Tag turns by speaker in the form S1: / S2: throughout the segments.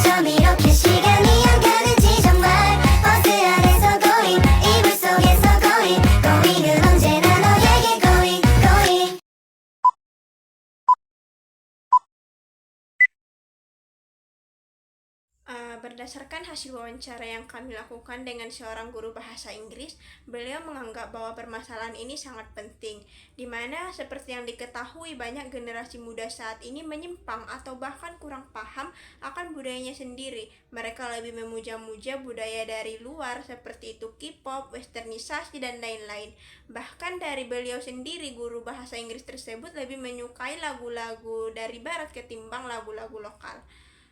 S1: 좀 이렇게 시간이 안 가는지 정말 버스 안에서 going 이불 속에서 going은 언제나 너에게 going.
S2: Berdasarkan hasil wawancara yang kami lakukan dengan seorang guru bahasa Inggris, beliau menganggap bahwa permasalahan ini sangat penting, di mana seperti yang diketahui banyak generasi muda saat ini menyimpang atau bahkan kurang paham akan budayanya sendiri. Mereka lebih memuja-muja budaya dari luar seperti itu K-pop, westernisasi, dan lain-lain. Bahkan dari beliau sendiri, guru bahasa Inggris tersebut lebih menyukai lagu-lagu dari barat ketimbang lagu-lagu lokal.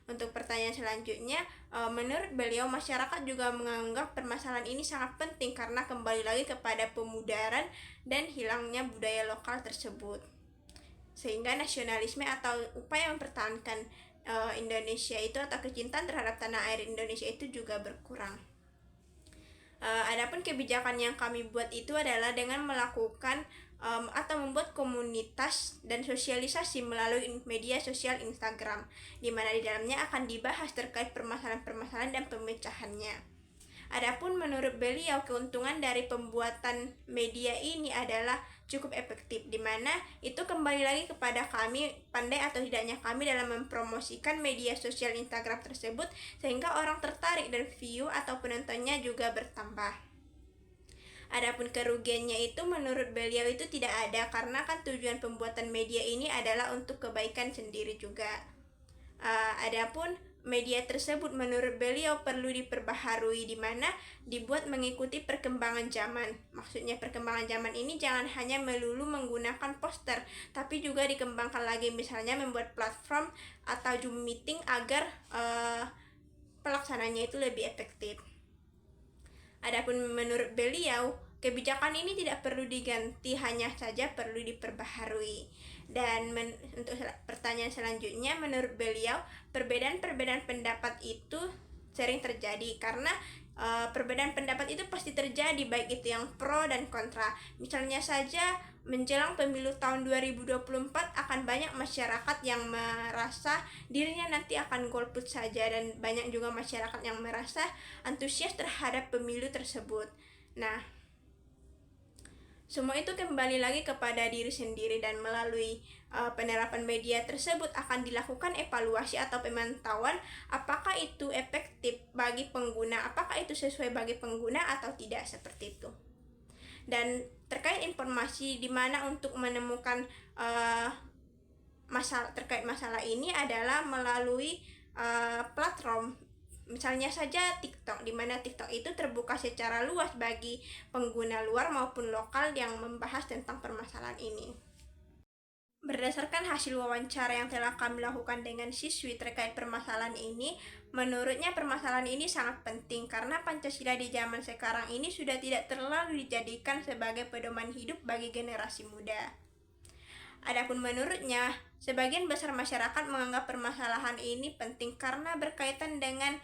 S2: Untuk pertanyaan selanjutnya, menurut beliau masyarakat juga menganggap permasalahan ini sangat penting karena kembali lagi kepada pemudaran dan hilangnya budaya lokal tersebut. Sehingga nasionalisme atau upaya mempertahankan Indonesia itu atau kecintaan terhadap tanah air Indonesia itu juga berkurang. Adapun kebijakan yang kami buat itu adalah dengan melakukan atau membuat komunitas dan sosialisasi melalui media sosial Instagram, di mana di dalamnya akan dibahas terkait permasalahan-permasalahan dan pemecahannya. Adapun menurut beliau keuntungan dari pembuatan media ini adalah cukup efektif, di mana itu kembali lagi kepada kami pandai atau tidaknya kami dalam mempromosikan media sosial Instagram tersebut sehingga orang tertarik dan view atau penontonnya juga bertambah. Adapun kerugiannya itu menurut beliau itu tidak ada karena kan tujuan pembuatan media ini adalah untuk kebaikan sendiri juga. Adapun media tersebut menurut beliau perlu diperbaharui di mana dibuat mengikuti perkembangan zaman. Maksudnya perkembangan zaman ini jangan hanya melulu menggunakan poster, tapi juga dikembangkan lagi, misalnya membuat platform atau Zoom meeting agar pelaksananya itu lebih efektif. Adapun menurut beliau, kebijakan ini tidak perlu diganti, hanya saja perlu diperbaharui. Dan untuk pertanyaan selanjutnya, menurut beliau, perbedaan-perbedaan pendapat itu sering terjadi karena perbedaan pendapat itu pasti terjadi, baik itu yang pro dan kontra. Misalnya saja menjelang pemilu tahun 2024 akan banyak masyarakat yang merasa dirinya nanti akan golput saja, dan banyak juga masyarakat yang merasa antusias terhadap pemilu tersebut. Nah, semua itu kembali lagi kepada diri sendiri, dan melalui penerapan media tersebut akan dilakukan evaluasi atau pemantauan apakah itu efektif bagi pengguna, apakah itu sesuai bagi pengguna atau tidak, seperti itu. Dan terkait informasi di mana untuk menemukan terkait masalah ini adalah melalui platform. Misalnya saja TikTok, di mana TikTok itu terbuka secara luas bagi pengguna luar maupun lokal yang membahas tentang permasalahan ini. Berdasarkan hasil wawancara yang telah kami lakukan dengan siswi terkait permasalahan ini, menurutnya permasalahan ini sangat penting karena Pancasila di zaman sekarang ini sudah tidak terlalu dijadikan sebagai pedoman hidup bagi generasi muda. Adapun menurutnya, sebagian besar masyarakat menganggap permasalahan ini penting karena berkaitan dengan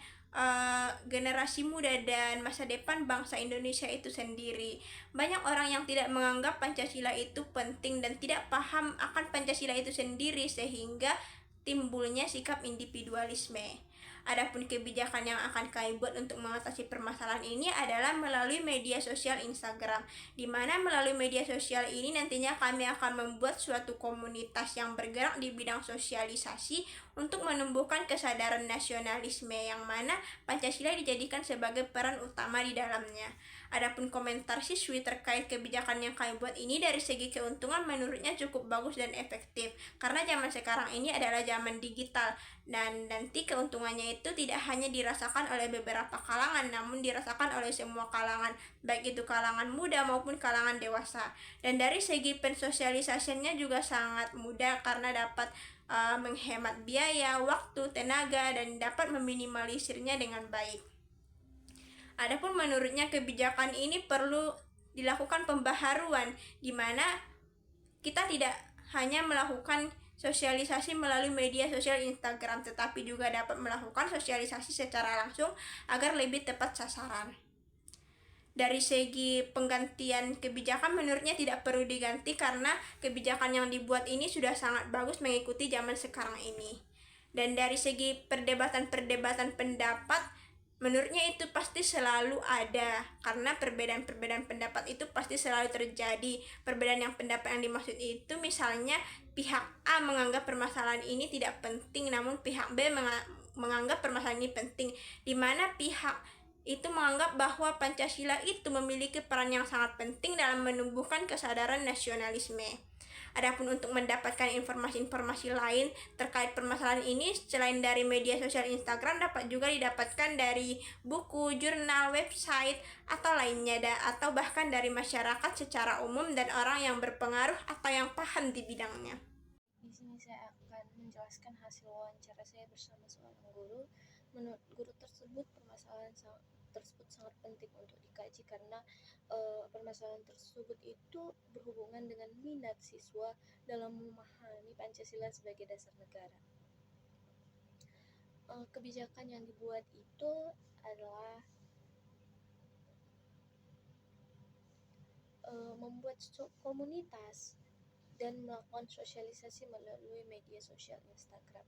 S2: generasi muda dan masa depan bangsa Indonesia itu sendiri. Banyak orang yang tidak menganggap Pancasila itu penting dan tidak paham akan Pancasila itu sendiri sehingga timbulnya sikap individualisme. Adapun kebijakan yang akan kami buat untuk mengatasi permasalahan ini adalah melalui media sosial Instagram, di mana melalui media sosial ini nantinya kami akan membuat suatu komunitas yang bergerak di bidang sosialisasi untuk menumbuhkan kesadaran nasionalisme yang mana Pancasila dijadikan sebagai peran utama di dalamnya. Adapun komentar siswi terkait kebijakan yang kami buat ini dari segi keuntungan menurutnya cukup bagus dan efektif karena zaman sekarang ini adalah zaman digital, dan nanti keuntungannya itu tidak hanya dirasakan oleh beberapa kalangan namun dirasakan oleh semua kalangan, baik itu kalangan muda maupun kalangan dewasa. Dan dari segi pensosialisasinya juga sangat mudah karena dapat menghemat biaya, waktu, tenaga, dan dapat meminimalisirnya dengan baik. Adapun menurutnya kebijakan ini perlu dilakukan pembaharuan, di mana kita tidak hanya melakukan sosialisasi melalui media sosial Instagram, tetapi juga dapat melakukan sosialisasi secara langsung agar lebih tepat sasaran. Dari segi penggantian kebijakan menurutnya tidak perlu diganti karena kebijakan yang dibuat ini sudah sangat bagus mengikuti zaman sekarang ini. Dan dari segi perdebatan-perdebatan pendapat, menurutnya itu pasti selalu ada, karena perbedaan-perbedaan pendapat itu pasti selalu terjadi. Perbedaan yang pendapat yang dimaksud itu misalnya pihak A menganggap permasalahan ini tidak penting, namun pihak B menganggap permasalahan ini penting, di mana pihak itu menganggap bahwa Pancasila itu memiliki peran yang sangat penting dalam menumbuhkan kesadaran nasionalisme. Adapun untuk mendapatkan informasi-informasi lain terkait permasalahan ini selain dari media sosial Instagram, dapat juga didapatkan dari buku, jurnal, website, atau lainnya, atau bahkan dari masyarakat secara umum dan orang yang berpengaruh atau yang paham di bidangnya.
S3: Di sini saya akan menjelaskan hasil wawancara saya bersama seorang guru. Menurut guru tersebut, permasalahan tersebut sangat penting untuk dikaji karena permasalahan tersebut itu berhubungan dengan minat siswa dalam memahami Pancasila sebagai dasar negara. Kebijakan yang dibuat itu adalah membuat komunitas dan melakukan sosialisasi melalui media sosial Instagram.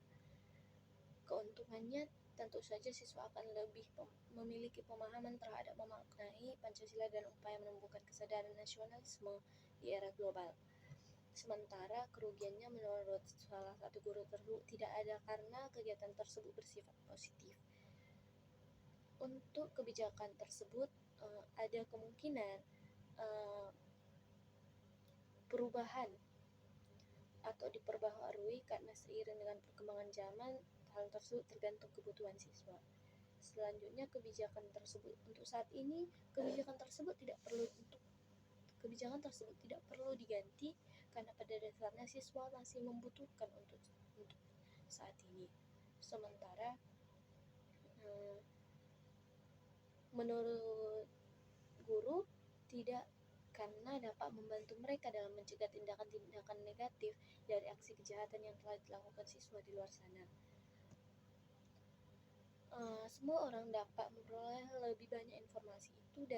S3: Keuntungannya tentu saja siswa akan lebih memiliki pemahaman terhadap memaknai Pancasila dan upaya menumbuhkan kesadaran nasionalisme di era global. Sementara kerugiannya menurut salah satu guru tersebut tidak ada karena kegiatan tersebut bersifat positif. Untuk kebijakan tersebut ada kemungkinan perubahan atau diperbaharui karena seiring dengan perkembangan zaman. Hal tersebut tergantung kebutuhan siswa. Selanjutnya, kebijakan tersebut untuk saat ini kebijakan tersebut tidak perlu diganti karena pada dasarnya siswa masih membutuhkan untuk saat ini. Sementara menurut guru tidak, karena dapat membantu mereka dalam mencegah tindakan-tindakan negatif dari aksi kejahatan yang telah dilakukan siswa di luar sana. Semua orang dapat memperoleh lebih banyak informasi itu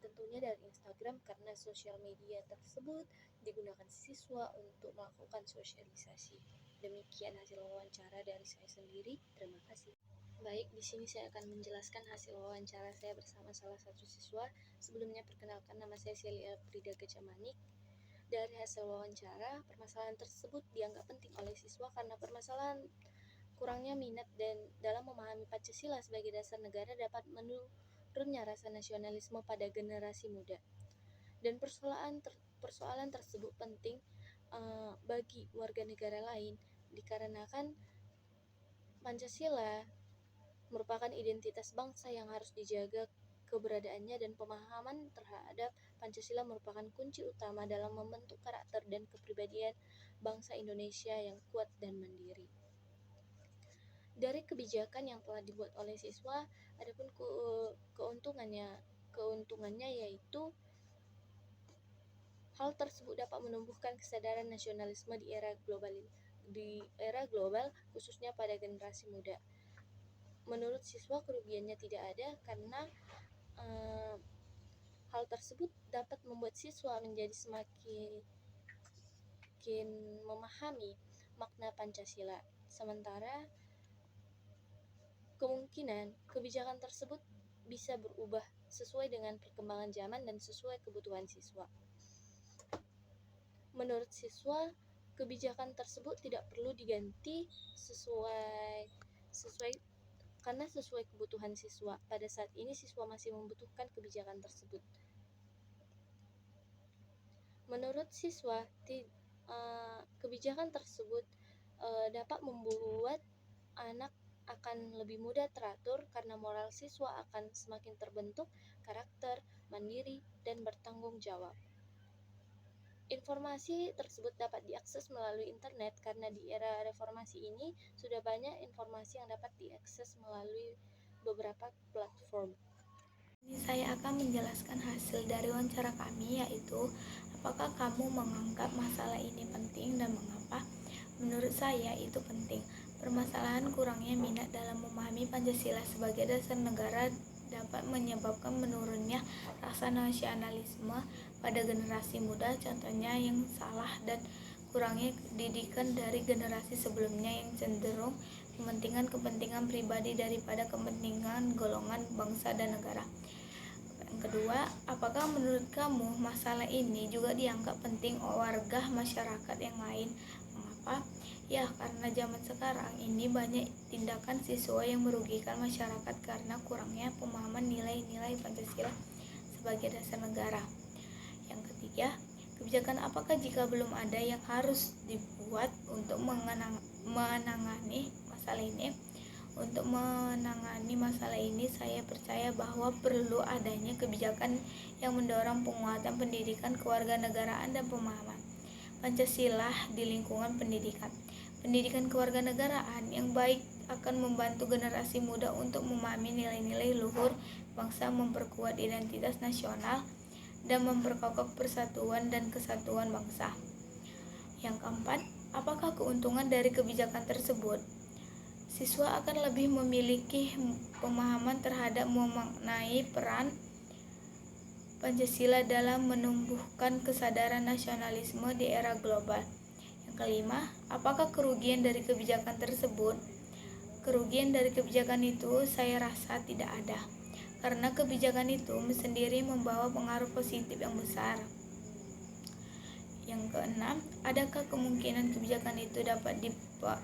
S3: tentunya dari Instagram, karena sosial media tersebut digunakan siswa untuk melakukan sosialisasi. Demikian hasil wawancara dari saya sendiri. Terima kasih. Baik, di sini saya akan menjelaskan hasil wawancara saya bersama salah satu siswa. Sebelumnya perkenalkan, nama saya Celia Prida Gajamanik. Dari hasil wawancara, permasalahan tersebut dianggap penting oleh siswa karena permasalahan kurangnya minat dan dalam memahami Pancasila sebagai dasar negara dapat menurunnya rasa nasionalisme pada generasi muda. Dan persoalan tersebut penting bagi warga negara lain dikarenakan Pancasila merupakan identitas bangsa yang harus dijaga keberadaannya, dan pemahaman terhadap Pancasila merupakan kunci utama dalam membentuk karakter dan kepribadian bangsa Indonesia yang kuat dan mandiri. Dari kebijakan yang telah dibuat oleh siswa, adapun keuntungannya yaitu hal tersebut dapat menumbuhkan kesadaran nasionalisme di era global khususnya pada generasi muda. Menurut siswa, kerugiannya tidak ada karena hal tersebut dapat membuat siswa menjadi semakin memahami makna Pancasila. Sementara kemungkinan kebijakan tersebut bisa berubah sesuai dengan perkembangan zaman dan sesuai kebutuhan siswa. Menurut siswa, kebijakan tersebut tidak perlu diganti karena sesuai kebutuhan siswa. Pada saat ini siswa masih membutuhkan kebijakan tersebut. Menurut siswa, kebijakan tersebut dapat membuat anak akan lebih mudah teratur karena moral siswa akan semakin terbentuk, karakter, mandiri, dan bertanggung jawab. Informasi tersebut dapat diakses melalui internet karena di era reformasi ini sudah banyak informasi yang dapat diakses melalui beberapa platform.
S4: Ini saya akan menjelaskan hasil dari wawancara kami, yaitu apakah kamu menganggap masalah ini penting dan mengapa? Menurut saya itu penting. Permasalahan kurangnya minat dalam memahami Pancasila sebagai dasar negara dapat menyebabkan menurunnya rasa nasionalisme pada generasi muda. Contohnya yang salah dan kurangnya didikan dari generasi sebelumnya yang cenderung kepentingan pribadi daripada kepentingan golongan, bangsa, dan negara. Yang kedua, apakah menurut kamu masalah ini juga dianggap penting warga masyarakat yang lain? Mengapa? Ya, karena zaman sekarang ini banyak tindakan siswa yang merugikan masyarakat karena kurangnya pemahaman nilai-nilai Pancasila sebagai dasar negara. Yang ketiga, kebijakan apakah jika belum ada yang harus dibuat untuk menangani masalah ini? Untuk menangani masalah ini, saya percaya bahwa perlu adanya kebijakan yang mendorong penguatan pendidikan kewarganegaraan dan pemahaman Pancasila di lingkungan pendidikan. Pendidikan kewarganegaraan yang baik akan membantu generasi muda untuk memahami nilai-nilai luhur bangsa, memperkuat identitas nasional, dan memperkokoh persatuan dan kesatuan bangsa. Yang keempat, apakah keuntungan dari kebijakan tersebut? Siswa akan lebih memiliki pemahaman terhadap mengenai peran Pancasila dalam menumbuhkan kesadaran nasionalisme di era global. Yang kelima, apakah kerugian dari kebijakan tersebut? Kerugian dari kebijakan itu saya rasa tidak ada, karena kebijakan itu sendiri membawa pengaruh positif yang besar. Yang keenam, adakah kemungkinan kebijakan itu dapat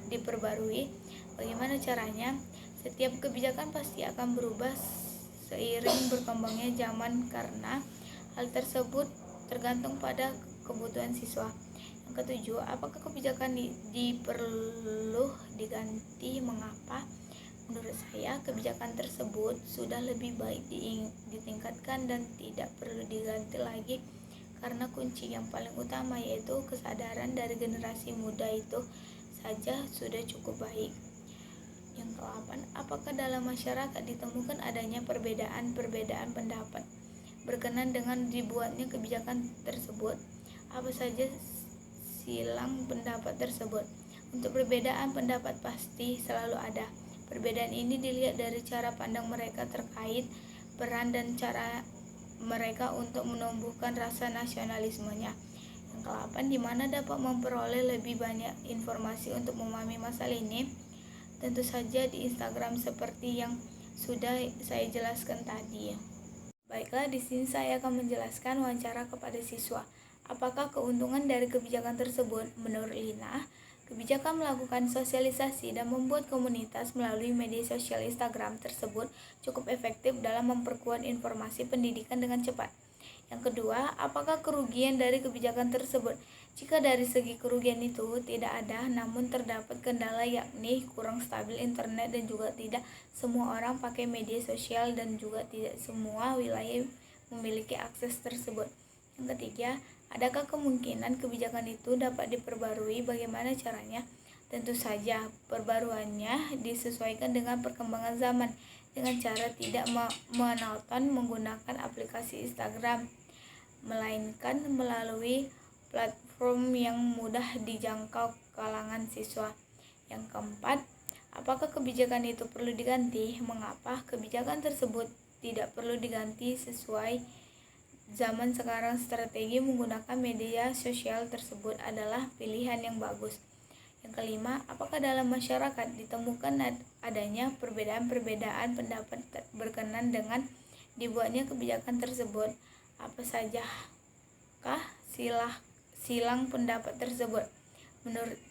S4: diperbarui? Bagaimana caranya? Setiap kebijakan pasti akan berubah seiring berkembangnya zaman karena hal tersebut tergantung pada kebutuhan siswa. Yang ketujuh, apakah kebijakan perlu diganti? Mengapa? Menurut saya, kebijakan tersebut sudah lebih baik ditingkatkan dan tidak perlu diganti lagi karena kunci yang paling utama yaitu kesadaran dari generasi muda itu saja sudah cukup baik. Yang ke-8, apakah dalam masyarakat ditemukan adanya perbedaan pendapat berkenan dengan dibuatnya kebijakan tersebut? Apa saja silang pendapat tersebut? Untuk perbedaan pendapat pasti selalu ada. Perbedaan ini dilihat dari cara pandang mereka terkait peran dan cara mereka untuk menumbuhkan rasa nasionalismenya. Yang ke-8, di mana dapat memperoleh lebih banyak informasi untuk memahami masalah ini? Tentu saja di Instagram seperti yang sudah saya jelaskan tadi. Baiklah, di sini saya akan menjelaskan wawancara kepada siswa. Apakah keuntungan dari kebijakan tersebut? Menurut Lina, kebijakan melakukan sosialisasi dan membuat komunitas melalui media sosial Instagram tersebut cukup efektif dalam memperkuat informasi pendidikan dengan cepat. Yang kedua, apakah kerugian dari kebijakan tersebut? Jika dari segi kerugian itu tidak ada, namun terdapat kendala yakni kurang stabil internet dan juga tidak semua orang pakai media sosial dan juga tidak semua wilayah memiliki akses tersebut. Yang ketiga, adakah kemungkinan kebijakan itu dapat diperbarui? Bagaimana caranya? Tentu saja, perbaruannya disesuaikan dengan perkembangan zaman dengan cara tidak monoton menggunakan aplikasi Instagram, melainkan melalui platform yang mudah dijangkau kalangan siswa. Yang keempat, apakah kebijakan itu perlu diganti? Mengapa? Kebijakan tersebut tidak perlu diganti sesuai zaman sekarang. Strategi menggunakan media sosial tersebut adalah pilihan yang bagus. Yang kelima, apakah dalam masyarakat ditemukan adanya perbedaan pendapat berkenan dengan dibuatnya kebijakan tersebut? Apa sajakah silang pendapat tersebut? Menurut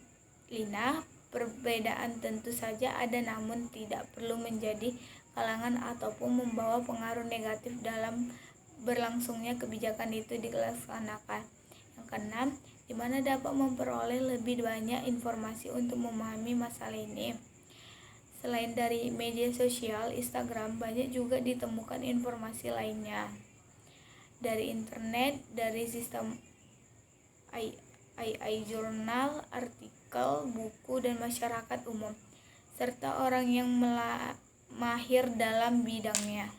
S4: Lina, perbedaan tentu saja ada namun tidak perlu menjadi kalangan ataupun membawa pengaruh negatif dalam berlangsungnya kebijakan itu dilaksanakan. Yang keenam, di mana dapat memperoleh lebih banyak informasi untuk memahami masalah ini. Selain dari media sosial, Instagram banyak juga ditemukan informasi lainnya. Dari internet, dari sistem AI jurnal, artikel, buku, dan masyarakat umum, serta orang yang mahir dalam bidangnya.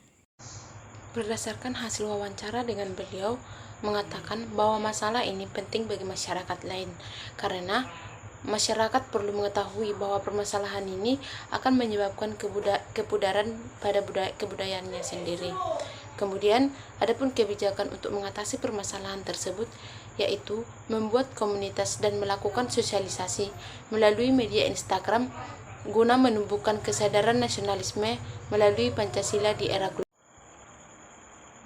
S5: Berdasarkan hasil wawancara dengan beliau, mengatakan bahwa masalah ini penting bagi masyarakat lain karena masyarakat perlu mengetahui bahwa permasalahan ini akan menyebabkan kepudaran pada kebudayaannya sendiri. Kemudian, adapun kebijakan untuk mengatasi permasalahan tersebut yaitu membuat komunitas dan melakukan sosialisasi melalui media Instagram guna menumbuhkan kesadaran nasionalisme melalui Pancasila di era global.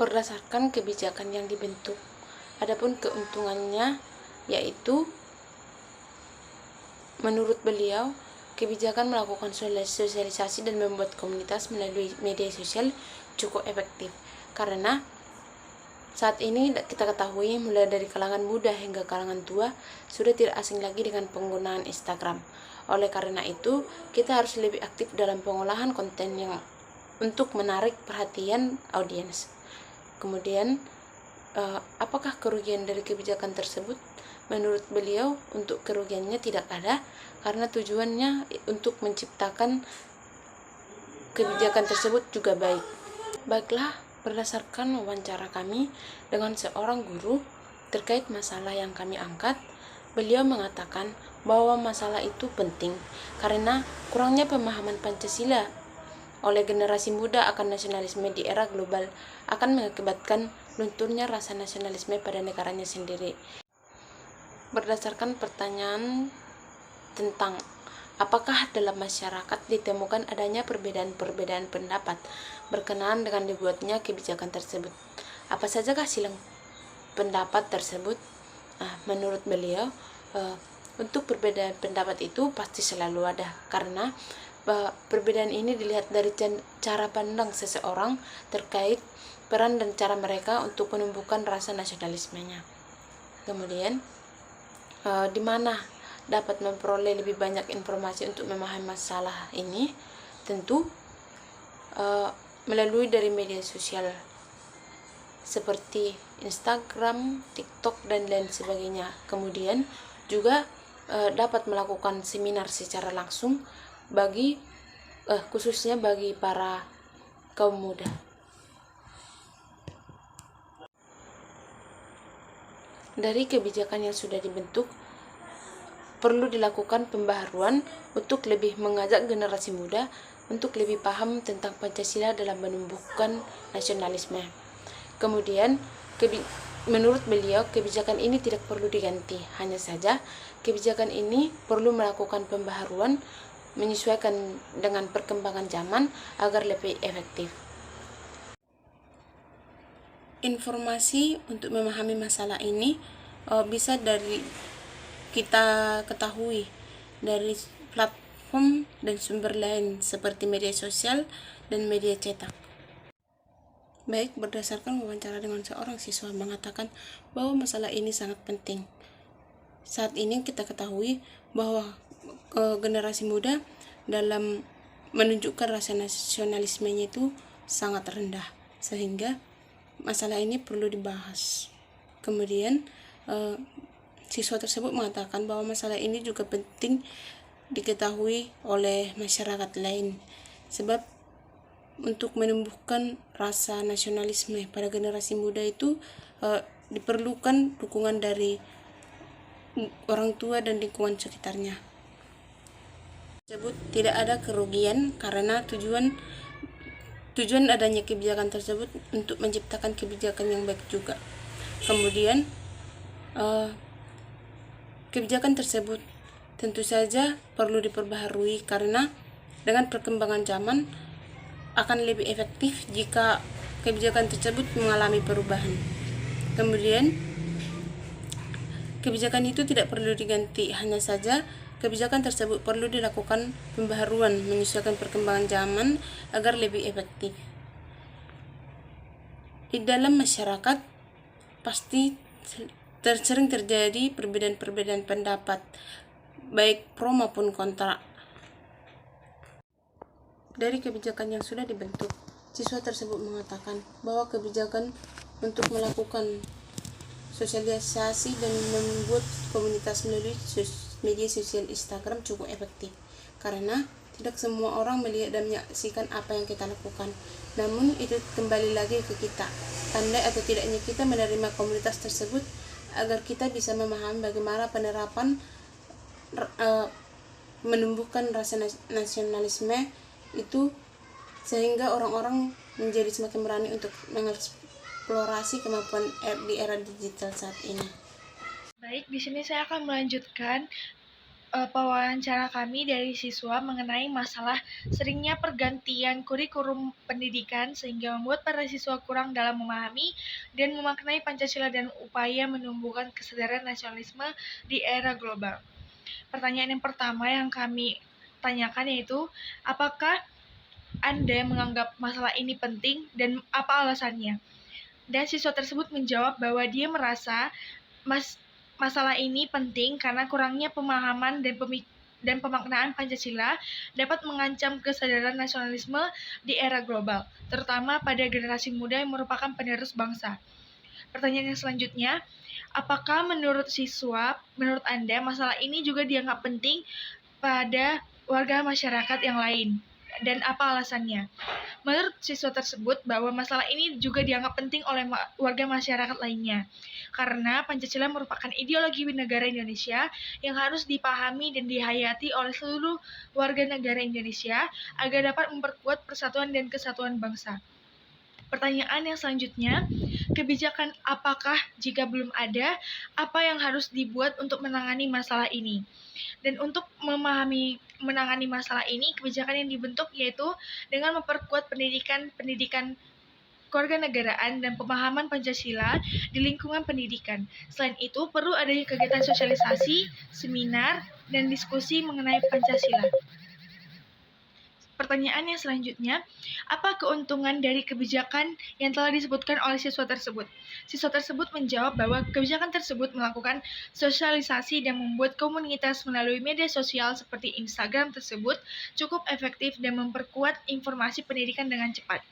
S5: Berdasarkan kebijakan yang dibentuk, adapun keuntungannya yaitu menurut beliau, kebijakan melakukan sosialisasi dan membuat komunitas melalui media sosial cukup efektif karena saat ini kita ketahui mulai dari kalangan muda hingga kalangan tua sudah tidak asing lagi dengan penggunaan Instagram. Oleh karena itu, kita harus lebih aktif dalam pengolahan konten yang untuk menarik perhatian audiens. Kemudian, apakah kerugian dari kebijakan tersebut? Menurut beliau, untuk kerugiannya tidak ada karena tujuannya untuk menciptakan kebijakan tersebut juga baik. Baiklah, berdasarkan wawancara kami dengan seorang guru terkait masalah yang kami angkat, beliau mengatakan bahwa masalah itu penting karena kurangnya pemahaman Pancasila oleh generasi muda akan nasionalisme di era global akan mengakibatkan lunturnya rasa nasionalisme pada negaranya sendiri. Berdasarkan pertanyaan tentang apakah dalam masyarakat ditemukan adanya perbedaan-perbedaan pendapat berkenaan dengan dibuatnya kebijakan tersebut, apa sajakah silang pendapat tersebut? Menurut beliau, untuk perbedaan pendapat itu pasti selalu ada karena perbedaan ini dilihat dari cara pandang seseorang terkait peran dan cara mereka untuk menumbuhkan rasa nasionalismenya. Kemudian, di mana dapat memperoleh lebih banyak informasi untuk memahami masalah ini? Tentu melalui dari media sosial seperti Instagram, TikTok, dan lain sebagainya. Kemudian juga dapat melakukan seminar secara langsung bagi khususnya bagi para kaum muda. Dari kebijakan yang sudah dibentuk, perlu dilakukan pembaharuan untuk lebih mengajak generasi muda untuk lebih paham tentang Pancasila dalam menumbuhkan nasionalisme. Kemudian, menurut beliau, kebijakan ini tidak perlu diganti, hanya saja kebijakan ini perlu melakukan pembaharuan menyesuaikan dengan perkembangan zaman agar lebih efektif. Informasi untuk memahami masalah ini bisa dari kita ketahui dari platform dan sumber lain seperti media sosial dan media cetak. Baik, berdasarkan wawancara dengan seorang siswa mengatakan bahwa masalah ini sangat penting. Saat ini kita ketahui bahwa generasi muda dalam menunjukkan rasa nasionalismenya itu sangat rendah, sehingga masalah ini perlu dibahas. Kemudian siswa tersebut mengatakan bahwa masalah ini juga penting diketahui oleh masyarakat lain, sebab untuk menumbuhkan rasa nasionalisme pada generasi muda itu diperlukan dukungan dari orang tua dan lingkungan sekitarnya. Tersebut tidak ada kerugian karena tujuan adanya kebijakan tersebut untuk menciptakan kebijakan yang baik juga. Kemudian kebijakan tersebut tentu saja perlu diperbaharui karena dengan perkembangan zaman akan lebih efektif jika kebijakan tersebut mengalami perubahan. Kemudian kebijakan itu tidak perlu diganti, hanya saja kebijakan tersebut perlu dilakukan pembaharuan menyesuaikan perkembangan zaman agar lebih efektif. Di dalam masyarakat pasti sering terjadi perbedaan-perbedaan pendapat, baik pro maupun kontra. Dari kebijakan yang sudah dibentuk, siswa tersebut mengatakan bahwa kebijakan untuk melakukan sosialisasi dan membuat komunitas melalui media sosial Instagram cukup efektif karena tidak semua orang melihat dan menyaksikan apa yang kita lakukan. Namun itu kembali lagi ke kita, pandai atau tidaknya kita menerima komunitas tersebut agar kita bisa memahami bagaimana penerapan menumbuhkan rasa nasionalisme itu, sehingga orang-orang menjadi semakin berani untuk mengeksplorasi kemampuan di era digital saat ini.
S6: Baik, di sini saya akan melanjutkan pewawancara kami dari siswa mengenai masalah seringnya pergantian kurikulum pendidikan sehingga membuat para siswa kurang dalam memahami dan memaknai Pancasila dan upaya menumbuhkan kesadaran nasionalisme di era global. Pertanyaan yang pertama yang kami tanyakan yaitu, apakah Anda menganggap masalah ini penting dan apa alasannya? Dan siswa tersebut menjawab bahwa dia merasa masalah ini penting karena kurangnya pemahaman dan pemaknaan Pancasila dapat mengancam kesadaran nasionalisme di era global, terutama pada generasi muda yang merupakan penerus bangsa. Pertanyaan yang selanjutnya, apakah menurut Anda masalah ini juga dianggap penting pada warga masyarakat yang lain? Dan apa alasannya? Menurut siswa tersebut bahwa masalah ini juga dianggap penting oleh warga masyarakat lainnya, karena Pancasila merupakan ideologi negara Indonesia yang harus dipahami dan dihayati oleh seluruh warga negara Indonesia agar dapat memperkuat persatuan dan kesatuan bangsa. Pertanyaan yang selanjutnya, kebijakan apakah jika belum ada, apa yang harus dibuat untuk menangani masalah ini? Dan untuk menangani masalah ini, kebijakan yang dibentuk yaitu dengan memperkuat pendidikan kewarganegaraan dan pemahaman Pancasila di lingkungan pendidikan. Selain itu, perlu adanya kegiatan sosialisasi, seminar, dan diskusi mengenai Pancasila. Pertanyaan yang selanjutnya, apa keuntungan dari kebijakan yang telah disebutkan oleh siswa tersebut? Siswa tersebut menjawab bahwa kebijakan tersebut melakukan sosialisasi dan membuat komunitas melalui media sosial seperti Instagram tersebut cukup efektif dan memperkuat informasi pendidikan dengan cepat.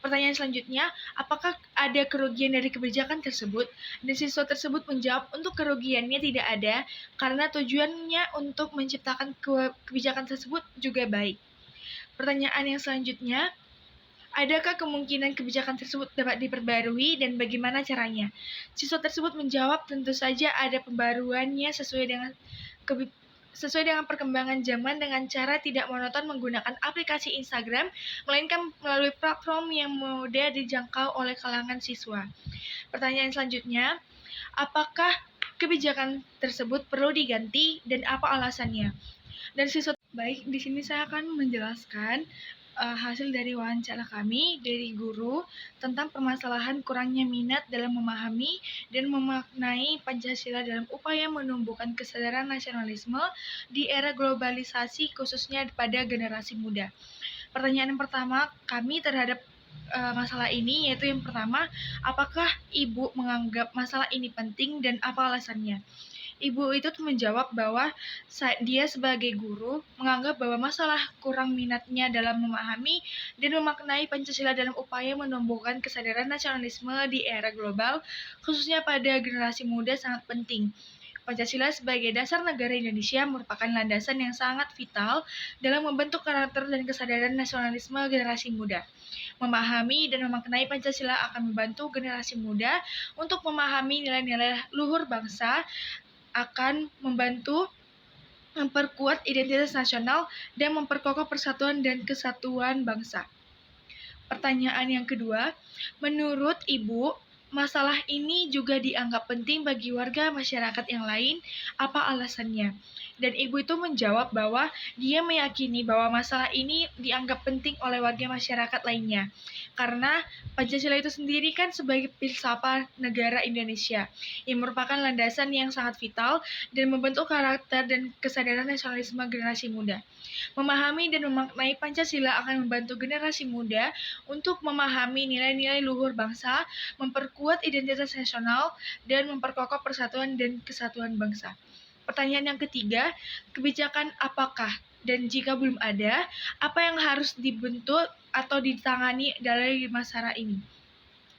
S6: Pertanyaan selanjutnya, apakah ada kerugian dari kebijakan tersebut? Dan siswa tersebut menjawab untuk kerugiannya tidak ada, karena tujuannya untuk menciptakan kebijakan tersebut juga baik. Pertanyaan yang selanjutnya, adakah kemungkinan kebijakan tersebut dapat diperbarui dan bagaimana caranya? Siswa tersebut menjawab tentu saja ada pembaruannya sesuai dengan perkembangan zaman dengan cara tidak monoton menggunakan aplikasi Instagram, melainkan melalui platform yang mudah dijangkau oleh kalangan siswa. Pertanyaan selanjutnya, apakah kebijakan tersebut perlu diganti dan apa alasannya? Dan siswa baik, di sini saya akan menjelaskan hasil dari wawancara kami dari guru tentang permasalahan kurangnya minat dalam memahami dan memaknai Pancasila dalam upaya menumbuhkan kesadaran nasionalisme di era globalisasi khususnya pada generasi muda. Pertanyaan yang pertama kami terhadap masalah ini yaitu yang pertama, apakah Ibu menganggap masalah ini penting dan apa alasannya? Ibu itu menjawab bahwa dia sebagai guru menganggap bahwa masalah kurang minatnya dalam memahami dan memaknai Pancasila dalam upaya menumbuhkan kesadaran nasionalisme di era global, khususnya pada generasi muda sangat penting. Pancasila sebagai dasar negara Indonesia merupakan landasan yang sangat vital dalam membentuk karakter dan kesadaran nasionalisme generasi muda. Memahami dan memaknai Pancasila akan membantu generasi muda untuk memahami nilai-nilai luhur bangsa, akan membantu memperkuat identitas nasional dan memperkokoh persatuan dan kesatuan bangsa. Pertanyaan yang kedua, menurut Ibu, masalah ini juga dianggap penting bagi warga masyarakat yang lain, apa alasannya? Dan Ibu itu menjawab bahwa dia meyakini bahwa masalah ini dianggap penting oleh warga masyarakat lainnya. Karena Pancasila itu sendiri kan sebagai filsafat negara Indonesia, yang merupakan landasan yang sangat vital dan membentuk karakter dan kesadaran nasionalisme generasi muda. Memahami dan memaknai Pancasila akan membantu generasi muda untuk memahami nilai-nilai luhur bangsa, memperkuat identitas nasional, dan memperkokoh persatuan dan kesatuan bangsa. Pertanyaan yang ketiga, kebijakan apakah dan jika belum ada, apa yang harus dibentuk atau ditangani dari masalah ini?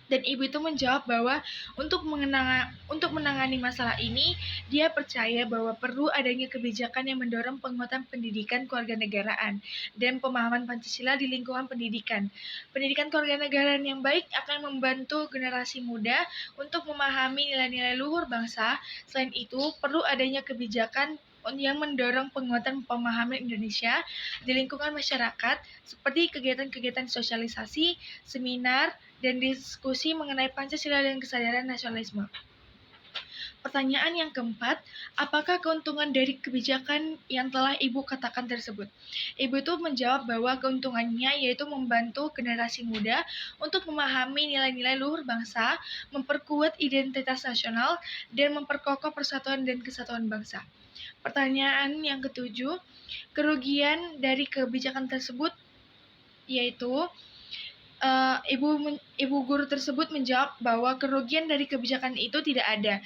S6: Dan Ibu itu menjawab bahwa untuk menangani masalah ini, dia percaya bahwa perlu adanya kebijakan yang mendorong penguatan pendidikan kewarganegaraan dan pemahaman Pancasila di lingkungan pendidikan. Pendidikan kewarganegaraan yang baik akan membantu generasi muda untuk memahami nilai-nilai luhur bangsa. Selain itu, perlu adanya kebijakan yang mendorong penguatan pemahaman Indonesia di lingkungan masyarakat seperti kegiatan-kegiatan sosialisasi, seminar, dan diskusi mengenai Pancasila dan kesadaran nasionalisme. Pertanyaan yang keempat, apakah keuntungan dari kebijakan yang telah Ibu katakan tersebut? Ibu itu menjawab bahwa keuntungannya yaitu membantu generasi muda untuk memahami nilai-nilai luhur bangsa, memperkuat identitas nasional, dan memperkokoh persatuan dan kesatuan bangsa. Pertanyaan yang ketujuh, kerugian dari kebijakan tersebut yaitu ibu guru tersebut menjawab bahwa kerugian dari kebijakan itu tidak ada.